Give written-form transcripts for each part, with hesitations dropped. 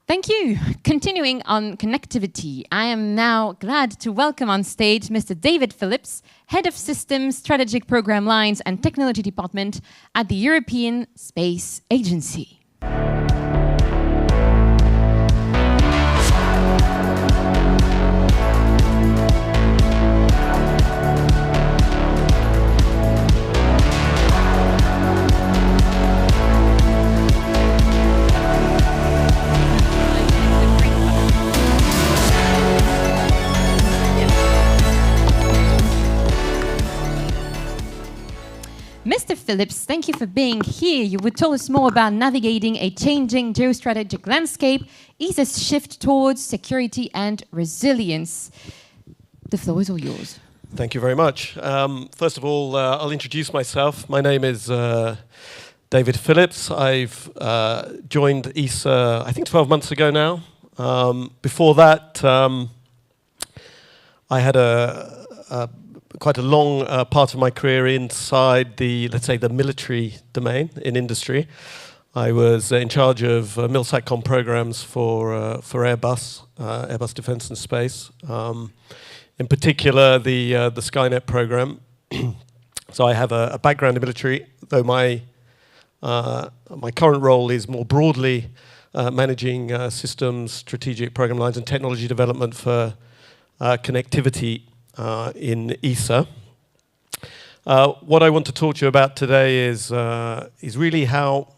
Thank you. Continuing on connectivity, I am now glad to welcome on stage Mr. David Phillips, Head of Systems, Strategic Program Lines and Technology Department at the European Space Agency. Mr. Phillips, thank you for being here. You would tell us more about navigating a changing geostrategic landscape, ESA's shift towards security and resilience. The floor is all yours. Thank you very much. First of all, I'll introduce myself. My name is David Phillips. I've joined ESA, I think 12 months ago now. Before that, I had quite a long part of my career inside the, let's say, the military domain in industry. I was in charge of MilSatCom programs for Airbus, Airbus Defence and Space. In particular, the Skynet program. So I have a background in military, though my current role is more broadly managing systems, strategic program lines, and technology development for connectivity in ESA. What I want to talk to you about today is really how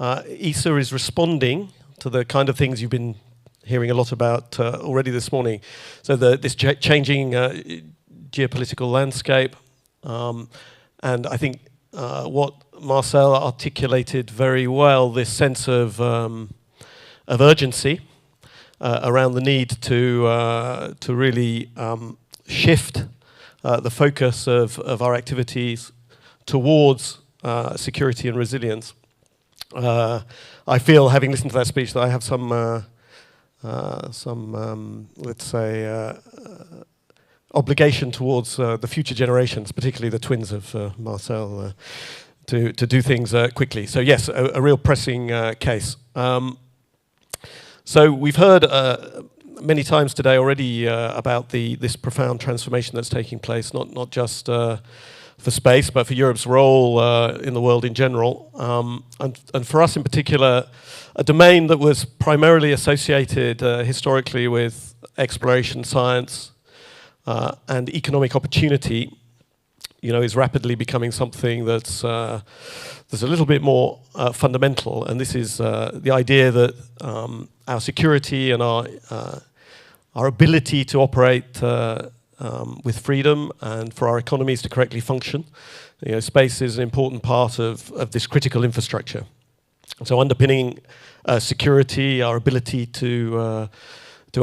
ESA is responding to the kind of things you've been hearing a lot about already this morning. So this changing geopolitical landscape, and I think what Marcel articulated very well, this sense of urgency around the need to really shift the focus of our activities towards security and resilience. I feel, having listened to that speech, that I have some let's say, obligation towards the future generations, particularly the twins of Marcel, to do things quickly. So yes, a real pressing case. So we've heard many times today already about this profound transformation that's taking place, not just for space, but for Europe's role in the world in general. And for us in particular, a domain that was primarily associated historically with exploration science and economic opportunity, is rapidly becoming something that's a little bit more fundamental. And this is the idea that our security and our ability to operate with freedom and for our economies to correctly function. Space is an important part of this critical infrastructure. So underpinning security, our ability to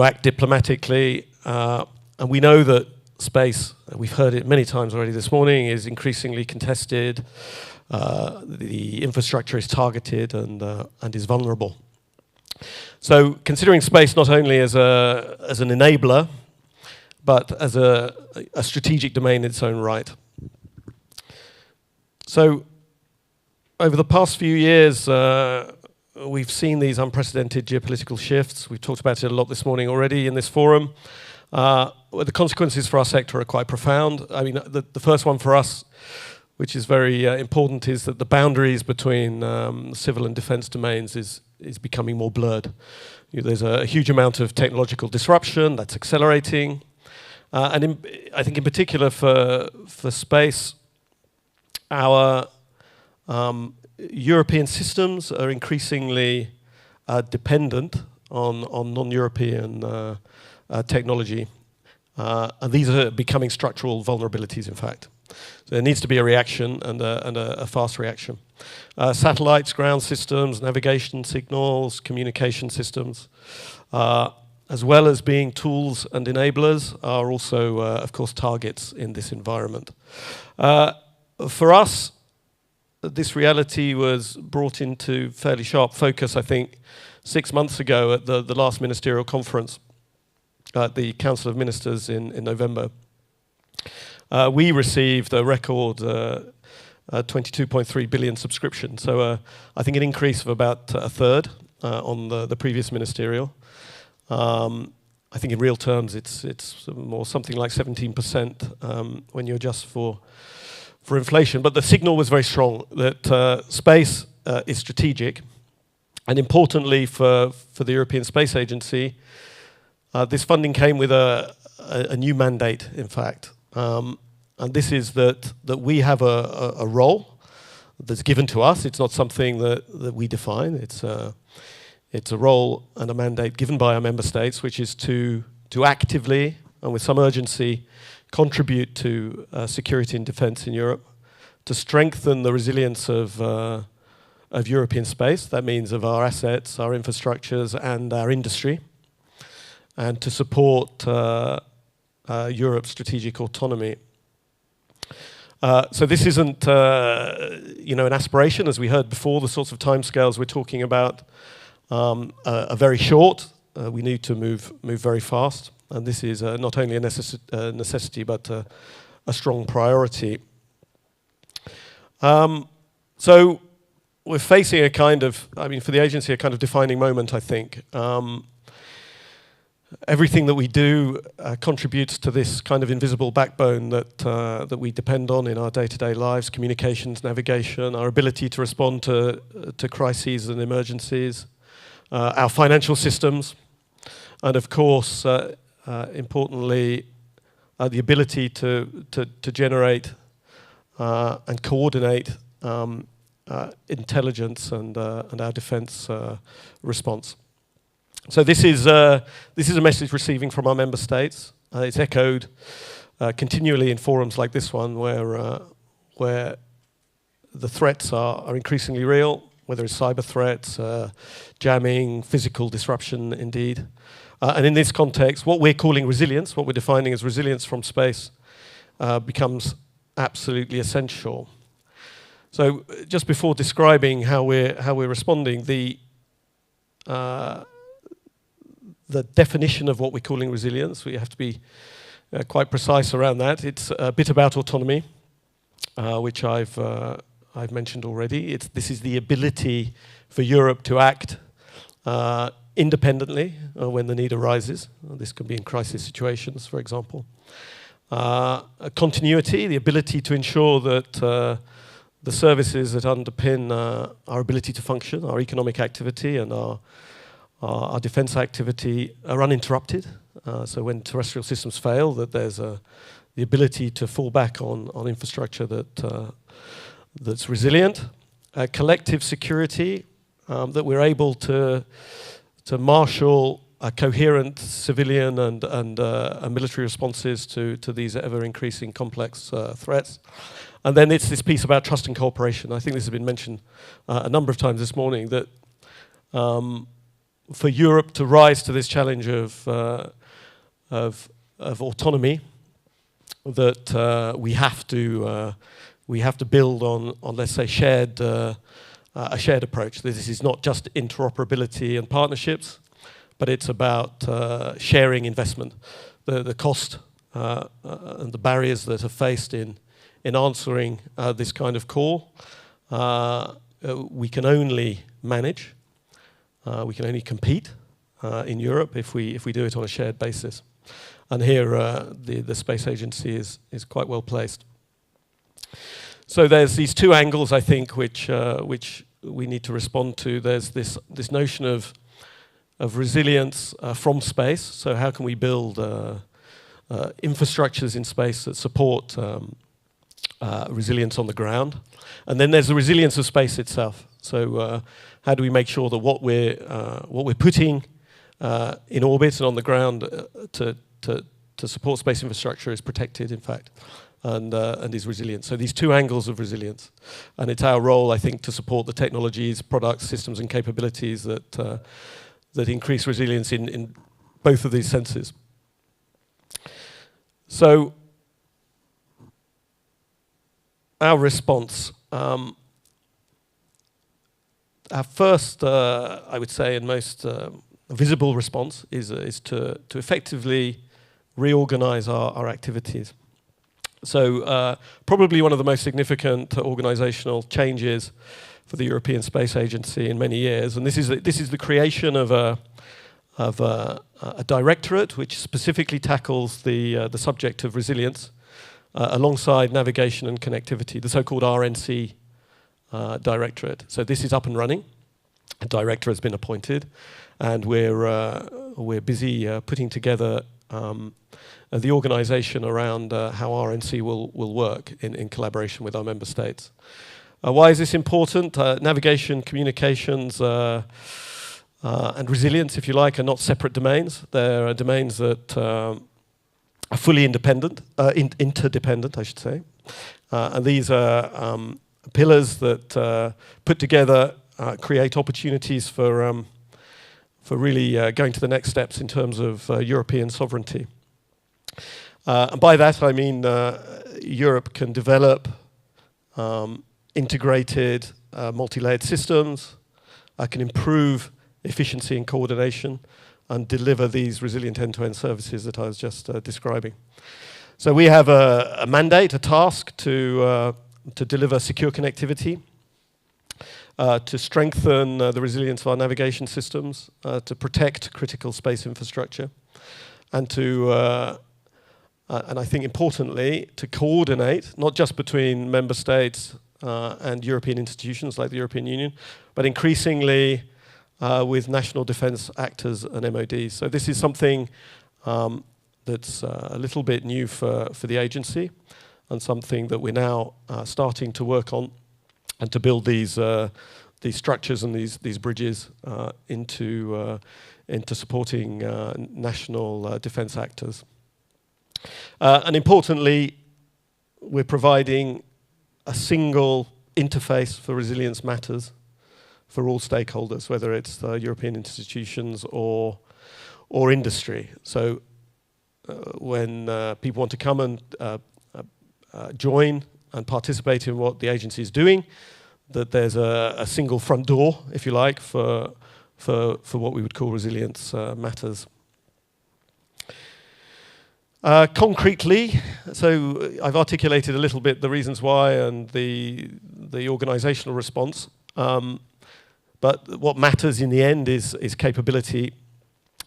act diplomatically, and we know that space, we've heard it many times already this morning, is increasingly contested. The infrastructure is targeted and is vulnerable. So considering space not only as an enabler, but as a strategic domain in its own right. So over the past few years, we've seen these unprecedented geopolitical shifts. We've talked about it a lot this morning already in this forum. The consequences for our sector are quite profound. I mean, the first one for us, which is very important, is that the boundaries between civil and defense domains is becoming more blurred. There's a huge amount of technological disruption that's accelerating. And I think in particular for space, our European systems are increasingly dependent on non-European technology. And these are becoming structural vulnerabilities, in fact. So there needs to be a reaction and a fast reaction. Satellites, ground systems, navigation signals, communication systems, as well as being tools and enablers, are also, of course, targets in this environment. For us, this reality was brought into fairly sharp focus, I think, 6 months ago at the last ministerial conference at the Council of Ministers in November. We received a record 22.3 billion subscription, so I think an increase of about a third on the previous ministerial. I think in real terms it's more something like 17% when you adjust for inflation. But the signal was very strong that space is strategic, and importantly for the European Space Agency, this funding came with a new mandate, in fact, and this is that we have a role that's given to us. It's not something that we define. It's a role and a mandate given by our member states, which is to actively and with some urgency contribute to security and defence in Europe, to strengthen the resilience of European space. That means of our assets, our infrastructures, and our industry, and to support Europe's strategic autonomy. So this isn't, an aspiration, as we heard before. The sorts of timescales we're talking about are very short. We need to move very fast, and this is not only a necessity but a strong priority. So we're facing a kind of, for the agency, a kind of defining moment, I think. Everything that we do contributes to this kind of invisible backbone that we depend on in our day-to-day lives: communications, navigation, our ability to respond to crises and emergencies, our financial systems, and of course, importantly, the ability to generate and coordinate intelligence and our defence response. So this is a message receiving from our member states. It's echoed continually in forums like this one, where the threats are increasingly real, whether it's cyber threats, jamming, physical disruption, indeed. And in this context, what we're calling resilience, what we're defining as resilience from space, becomes absolutely essential. So just before describing how we're responding, the definition of what we're calling resilience, we have to be quite precise around that. It's a bit about autonomy, which I've mentioned already. This is the ability for Europe to act independently when the need arises. This can be in crisis situations, for example. Continuity, the ability to ensure that the services that underpin our ability to function, our economic activity and our defence activity are uninterrupted. So when terrestrial systems fail, that there's the ability to fall back on infrastructure that's resilient. Collective security, that we're able to marshal coherent civilian and military responses to these ever-increasing complex threats. And then it's this piece about trust and cooperation. I think this has been mentioned a number of times this morning, that for Europe to rise to this challenge of autonomy, that we have to build on let's say a shared approach. This is not just interoperability and partnerships, but it's about sharing investment, the cost and the barriers that are faced in answering this kind of call. We can only manage. We can only compete in Europe if we do it on a shared basis. And here the Space Agency is quite well placed. So there's these two angles, I think, which we need to respond to. There's this notion of resilience from space. So how can we build infrastructures in space that support resilience on the ground? And then there's the resilience of space itself. So how do we make sure that what we're putting in orbit and on the ground to support space infrastructure is protected, in fact, and is resilient? So these two angles of resilience, and it's our role, I think, to support the technologies, products, systems, and capabilities that increase resilience in both of these senses. So our response. Our first, I would say, and most visible response is to effectively reorganize our activities. So probably one of the most significant organizational changes for the European Space Agency in many years. And this is the creation of a directorate which specifically tackles the subject of resilience alongside navigation and connectivity, the so-called RNC directorate. So this is up and running. A director has been appointed, and we're busy putting together the organisation around how RNC will work in collaboration with our member states. Why is this important? Navigation, communications, and resilience, if you like, are not separate domains. They're domains that are fully independent, interdependent, I should say. And these are pillars that put together create opportunities for really going to the next steps in terms of European sovereignty. And by that I mean Europe can develop integrated, multi-layered systems, can improve efficiency and coordination, and deliver these resilient end-to-end services that I was just describing. So we have a mandate, a task to deliver secure connectivity, to strengthen the resilience of our navigation systems, to protect critical space infrastructure, and and I think importantly, to coordinate, not just between member states and European institutions like the European Union, but increasingly with national defence actors and MODs. So this is something that's a little bit new for the agency, and something that we're now starting to work on, and to build these structures and these bridges into supporting national defence actors. And importantly, we're providing a single interface for resilience matters for all stakeholders, whether it's European institutions or industry. So when people want to come and join and participate in what the agency is doing, that there's a single front door, if you like, for what we would call resilience matters. Concretely, so I've articulated a little bit the reasons why and the organizational response. But what matters in the end is capability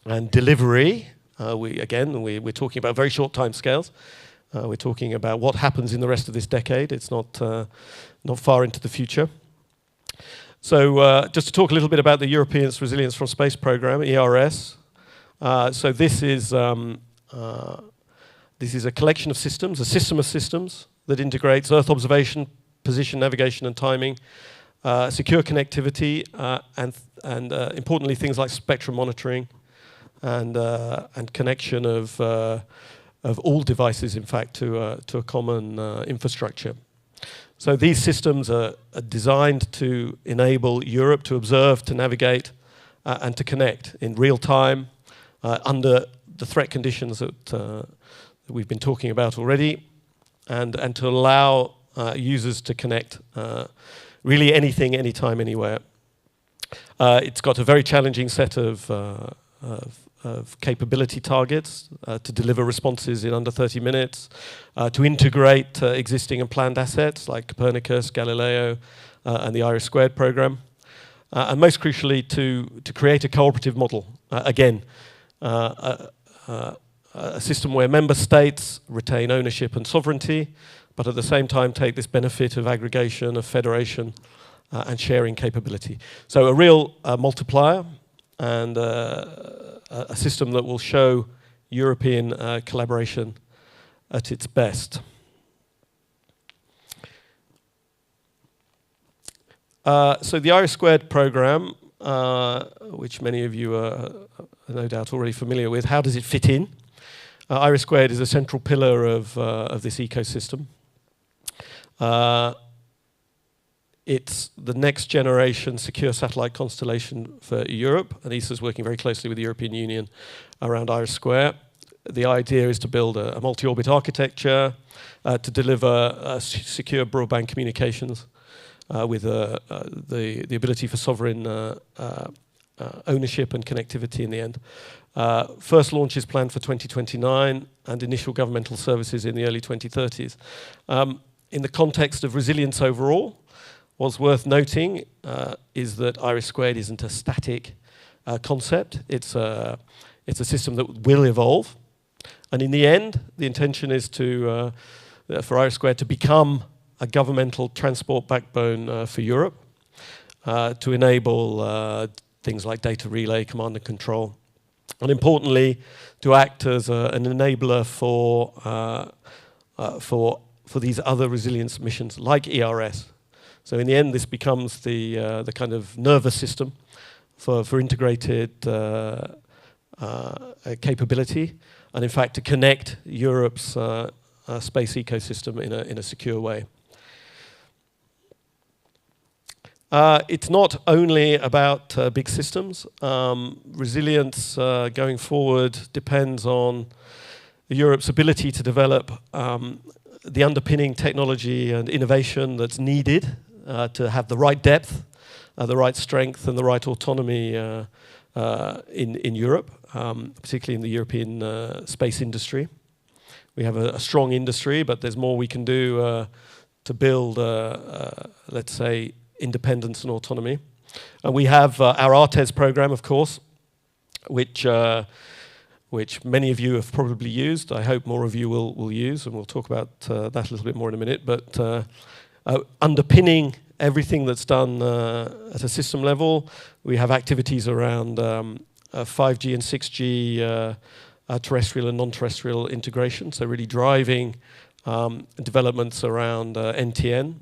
and delivery. We're talking about very short time scales. We're talking about what happens in the rest of this decade. It's not far into the future. So just to talk a little bit about the European Resilience from Space Programme, ERS. So this is a collection of systems, a system of systems that integrates Earth observation, position, navigation and timing, secure connectivity, and importantly things like spectrum monitoring and connection of all devices, in fact, to a common infrastructure. So these systems are designed to enable Europe to observe, to navigate, and to connect in real time under the threat conditions that we've been talking about already, and to allow users to connect really anything, anytime, anywhere. It's got a very challenging set of capability targets to deliver responses in under 30 minutes, to integrate existing and planned assets like Copernicus, Galileo, and the IRIS² program, and most crucially to create a cooperative model. Again, a system where member states retain ownership and sovereignty, but at the same time take this benefit of aggregation, of federation, and sharing capability. So a real multiplier, and a system that will show European collaboration at its best. So the IRIS² program, which many of you are no doubt already familiar with, how does it fit in? IRIS² is a central pillar of this ecosystem. It's the next generation secure satellite constellation for Europe, and ESA is working very closely with the European Union around IRIS². The idea is to build a multi-orbit architecture to deliver secure broadband communications with the ability for sovereign ownership and connectivity in the end. First launch is planned for 2029 and initial governmental services in the early 2030s. In the context of resilience overall, what's worth noting is that IRIS² isn't a static concept. It's a system that will evolve. And in the end, the intention is for IRIS² to become a governmental transport backbone for Europe, to enable things like data relay, command and control, and importantly, to act as an enabler for these other resilience missions like ERS. So in the end, this becomes the kind of nervous system for integrated capability, and in fact to connect Europe's space ecosystem in a secure way. It's not only about big systems. Resilience going forward depends on Europe's ability to develop the underpinning technology and innovation that's needed to have the right depth, the right strength, and the right autonomy in Europe, particularly in the European space industry. We have a strong industry, but there's more we can do to build, let's say, independence and autonomy. And we have our ARTES program, of course, which many of you have probably used. I hope more of you will use, and we'll talk about that a little bit more in a minute. But underpinning everything that's done at a system level, we have activities around 5G and 6G terrestrial and non-terrestrial integration, so really driving developments around NTN.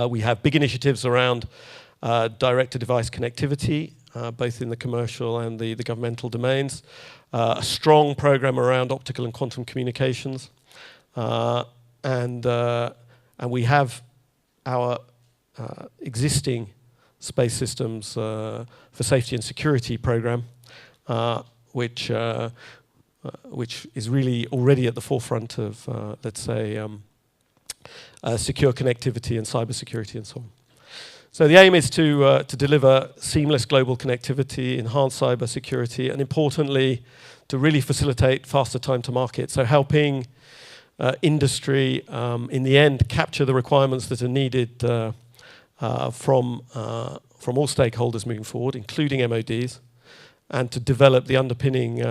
We have big initiatives around direct-to-device connectivity, both in the commercial and the governmental domains. A strong program around optical and quantum communications. And we have our existing space systems for safety and security program, which is really already at the forefront of, let's say, secure connectivity and cybersecurity and so on. So the aim is to deliver seamless global connectivity, enhance cybersecurity, and importantly, to really facilitate faster time to market. So helping industry, in the end, capture the requirements that are needed from all stakeholders moving forward, including MODs, and to develop the underpinning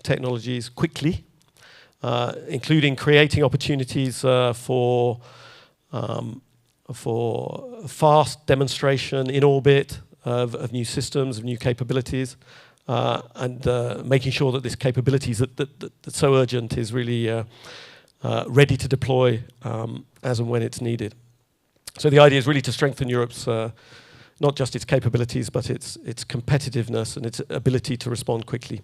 technologies quickly, including creating opportunities for fast demonstration in orbit of new systems, of new capabilities, and making sure that this capabilities that's so urgent is really ready to deploy as and when it's needed. So the idea is really to strengthen Europe's not just its capabilities, but its competitiveness and its ability to respond quickly.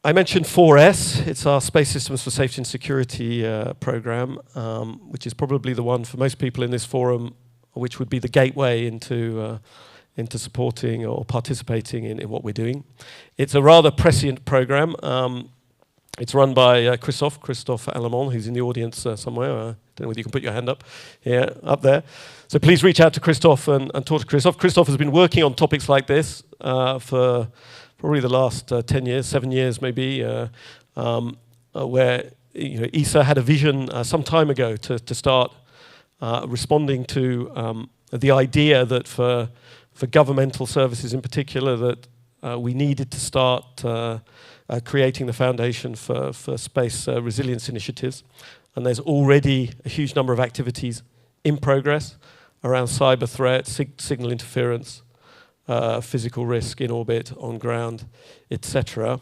I mentioned 4S. It's our Space Systems for Safety and Security program, which is probably the one for most people in this forum, which would be the gateway into supporting or participating in what we're doing. It's a rather prescient program. It's run by Christophe Alamon, who's in the audience somewhere. I don't know whether you can put your hand up. Yeah, up there. So please reach out to Christophe and talk to Christophe. Christophe has been working on topics like this for probably the last 10 years, 7 years maybe, where ESA had a vision some time ago to start responding to the idea that for governmental services in particular, that we needed to start creating the foundation for space resilience initiatives. And there's already a huge number of activities in progress around cyber threat, signal interference, physical risk in orbit, on ground, etc.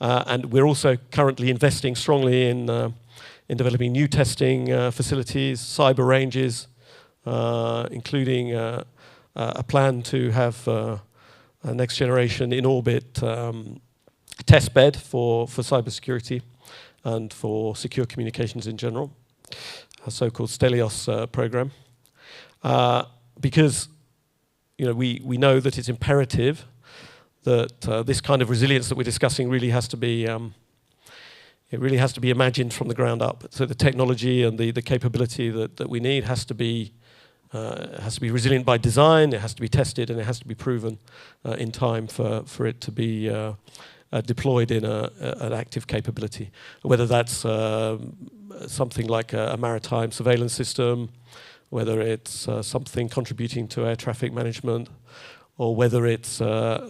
And we're also currently investing strongly in developing new testing facilities, cyber ranges, including a plan to have a next generation in orbit test bed for cybersecurity and for secure communications in general, a so-called Stelios program. Because we know that it's imperative that this kind of resilience that we're discussing really has to be imagined from the ground up. So the technology and the capability that we need has to be It has to be resilient by design, it has to be tested, and it has to be proven in time for it to be deployed in an active capability. Whether that's something like a maritime surveillance system, whether it's something contributing to air traffic management, or whether it's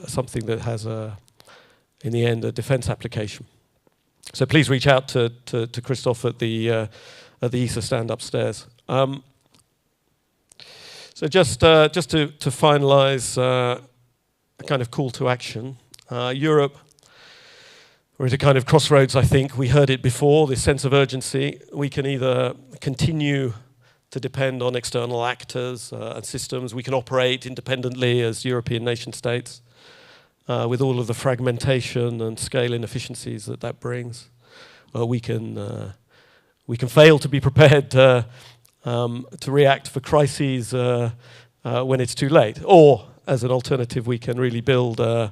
something that has, in the end, a defense application. So please reach out to Christophe at the ESA stand upstairs. So just to finalise a kind of call to action, Europe, we're at a kind of crossroads, I think. We heard it before, this sense of urgency. We can either continue to depend on external actors and systems. We can operate independently as European nation states with all of the fragmentation and scale inefficiencies that brings. We can fail to be prepared to react for crises when it's too late. Or, as an alternative, we can really build a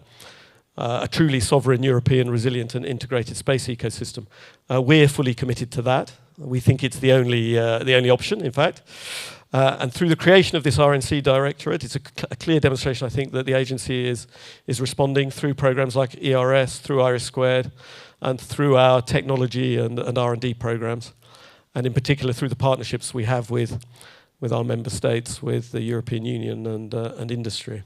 truly sovereign European resilient and integrated space ecosystem. We're fully committed to that. We think it's the only option, in fact. And through the creation of this RNC Directorate, it's a clear demonstration, I think, that the agency is responding through programs like ERS, through IRIS², and through our technology and R&D programs, and in particular through the partnerships we have with our member states, with the European Union and industry.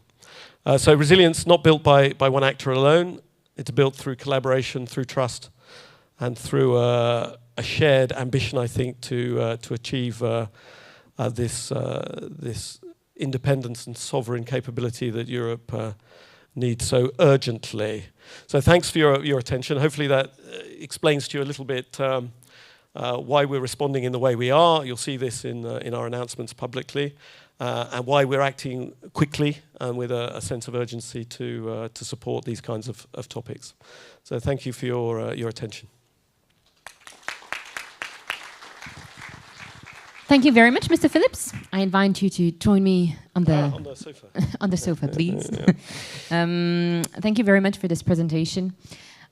So resilience not built by one actor alone. It's built through collaboration, through trust, and through a shared ambition, I think, to achieve this independence and sovereign capability that Europe needs so urgently. So thanks for your attention. Hopefully that explains to you a little bit why we're responding in the way we are. You'll see this in our announcements publicly. And why we're acting quickly and with a sense of urgency to support these kinds of topics. So thank you for your attention. Thank you very much, Mr. Phillips. I invite you to join me on the sofa. On the sofa, please. Yeah. Thank you very much for this presentation.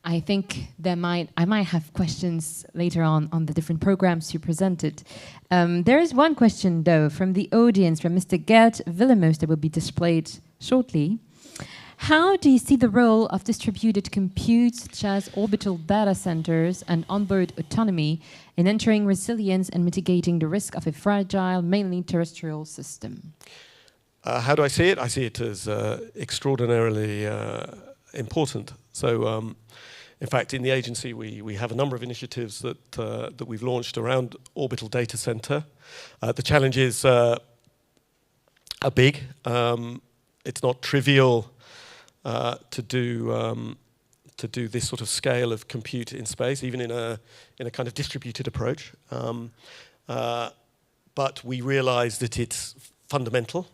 I think I might have questions later on the different programs you presented. There is one question, though, from the audience, from Mr. Gert Willemus, that will be displayed shortly. How do you see the role of distributed compute, such as orbital data centers and onboard autonomy, in ensuring resilience and mitigating the risk of a fragile, mainly terrestrial system? How do I see it? I see it as extraordinarily important. So, in fact, in the agency, we have a number of initiatives that we've launched around orbital data center. The challenges are big. It's not trivial to do this sort of scale of compute in space, even in a kind of distributed approach. But we realise that it's fundamental,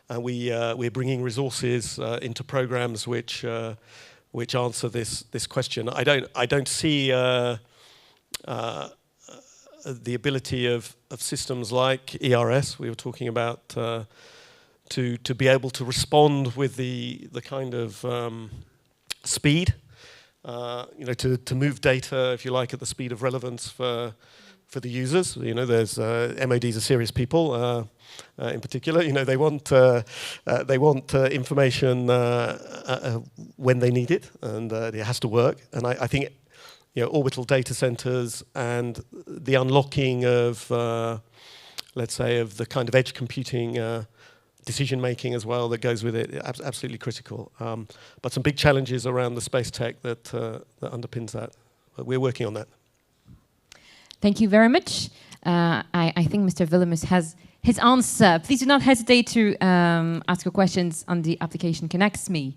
and we're bringing resources into programs which answer this question. I don't see the ability of systems like ERS we were talking about to be able to respond with the kind of speed, to move data, if you like, at the speed of relevance for the users. There's MODs are serious people. In particular, they want information when they need it, and it has to work. And I think, orbital data centers and the unlocking of, let's say, of the kind of edge computing decision making as well that goes with it, absolutely critical. But some big challenges around the space tech that underpins that. But we're working on that. Thank you very much. I think Mr. Willemus has his answer. Please do not hesitate to ask your questions on the application Connects Me.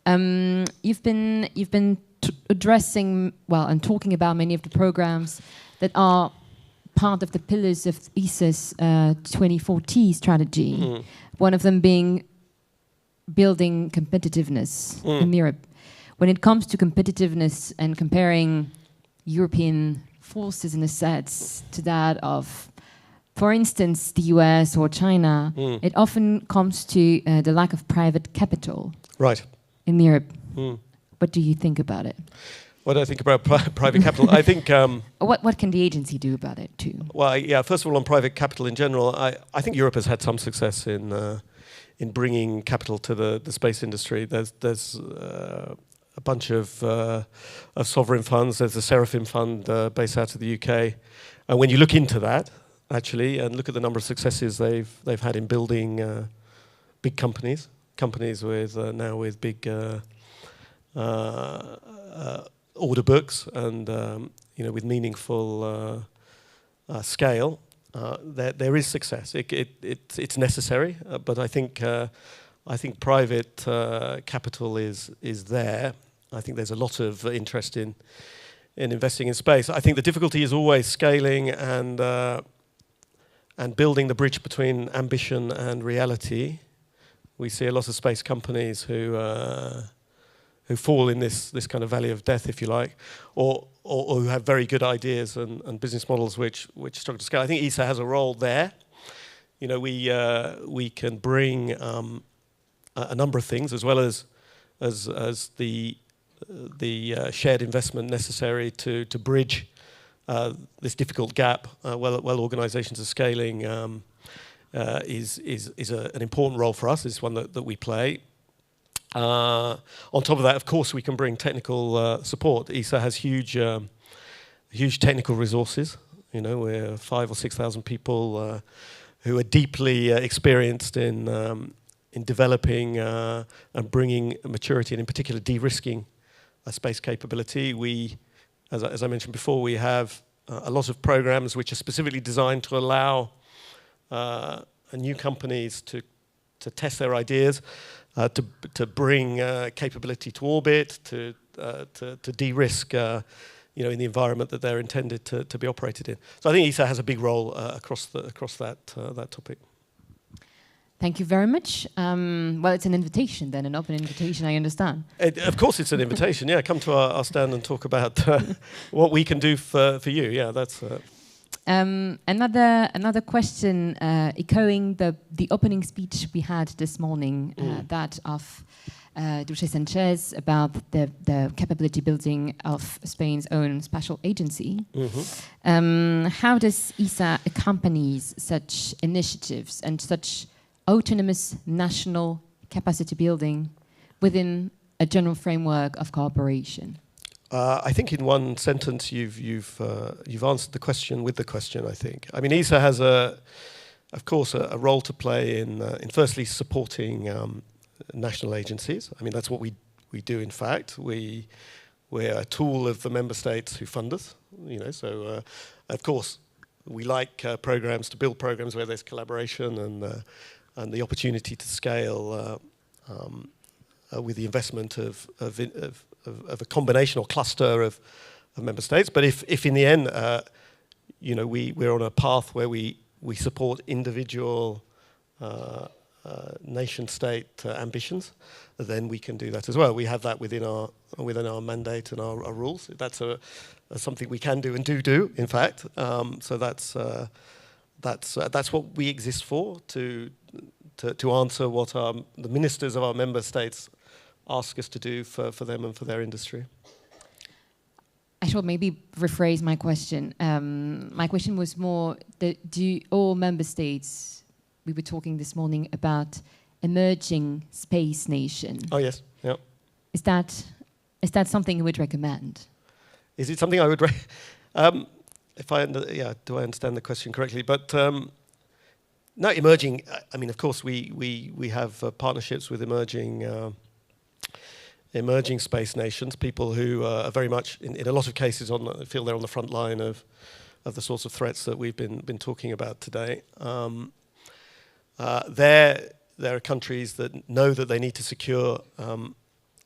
You've been addressing and talking about many of the programs that are part of the pillars of ESA's 2040 strategy. Mm-hmm. One of them being building competitiveness in Europe. When it comes to competitiveness and comparing European forces and assets to that of, for instance, the US or China, it often comes to the lack of private capital in Europe. What do you think about it? What do I think about private capital? I think... what can the agency do about it too? Well, yeah, first of all, on private capital in general, I think Europe has had some success in bringing capital to the space industry. There's a bunch of sovereign funds. There's the Seraphim Fund based out of the UK. And when you look into that, actually, and look at the number of successes they've had in building big companies with now with big order books and with meaningful scale, there is success. It's necessary, but I think private capital is there. I think there's a lot of interest in investing in space. I think the difficulty is always scaling and building the bridge between ambition and reality. We see a lot of space companies who fall in this kind of valley of death, if you like, or who have very good ideas and business models which struggle to scale. I think ESA has a role there. We can bring a number of things, as well as the shared investment necessary to bridge this difficult gap. Well, organisations are scaling is an important role for us. It's one that we play. On top of that, of course, we can bring technical support. ESA has huge technical resources. We're 5,000 or 6,000 people who are deeply experienced in developing and bringing maturity, and in particular de-risking a space capability. We, as I mentioned before, we have a lot of programs which are specifically designed to allow new companies to test their ideas, to bring capability to orbit, to de-risk, in the environment that they're intended to be operated in. So I think ESA has a big role across that topic. Thank you very much. Well, it's an invitation then, an open invitation, I understand. Of course it's an invitation, yeah. Come to our stand and talk about what we can do for you. Yeah, that's... Another question, echoing the opening speech we had this morning, that of Dulce Sanchez about the capability building of Spain's own spatial agency. How does ESA accompany such initiatives and such autonomous national capacity building within a general framework of cooperation? I think in one sentence you've answered the question with the question. I think. I mean, ESA has of course, a role to play in firstly supporting national agencies. I mean, that's what we do. In fact, we're a tool of the member states who fund us. So of course we like programs to build programs where there's collaboration and the opportunity to scale with the investment of a combination or cluster of member states. But if in the end, we're on a path where we support individual nation-state ambitions, then we can do that as well. We have that within our mandate and our rules. That's something we can do and do. In fact, so that's what we exist for, to answer what the ministers of our member states ask us to do for them and for their industry. I should maybe rephrase my question. My question was more, do all member states, we were talking this morning about emerging space nation. Oh yes, yeah. Is that something you would recommend? Is it something I would do I understand the question correctly? But no, emerging, I mean, of course, we have partnerships with emerging space nations, people who are very much, in a lot of cases, feel they're on the front line of the sorts of threats that we've been talking about today. There are countries that know that they need to secure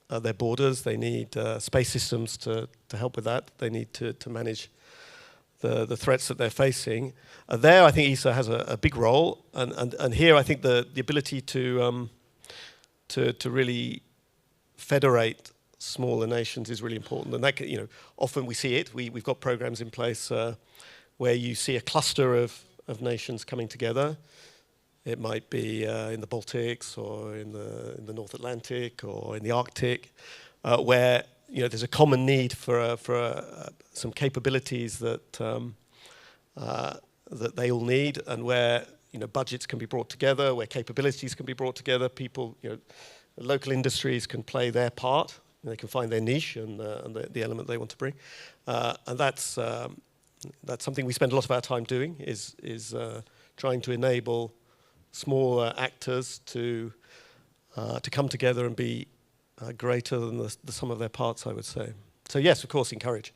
their borders. They need space systems to help with that. They need to manage the threats that they're facing. There, I think ESA has a big role, and here I think the ability to really federate smaller nations is really important. And that, often we see it. We've got programs in place where you see a cluster of nations coming together. It might be in the Baltics or in the North Atlantic or in the Arctic, where there's a common need for some capabilities that that they all need, and where budgets can be brought together, where capabilities can be brought together. People, local industries can play their part. They can find their niche and the element they want to bring, and that's something we spend a lot of our time doing. Is trying to enable smaller actors to come together and be greater than the sum of their parts, I would say. So yes, of course, encourage.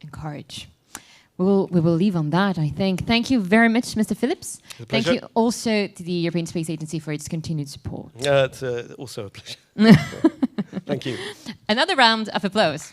Encourage. We will leave on that, I think. Thank you very much, Mr. Phillips. Thank you also to the European Space Agency for its continued support. It's also a pleasure. Thank you. Another round of applause.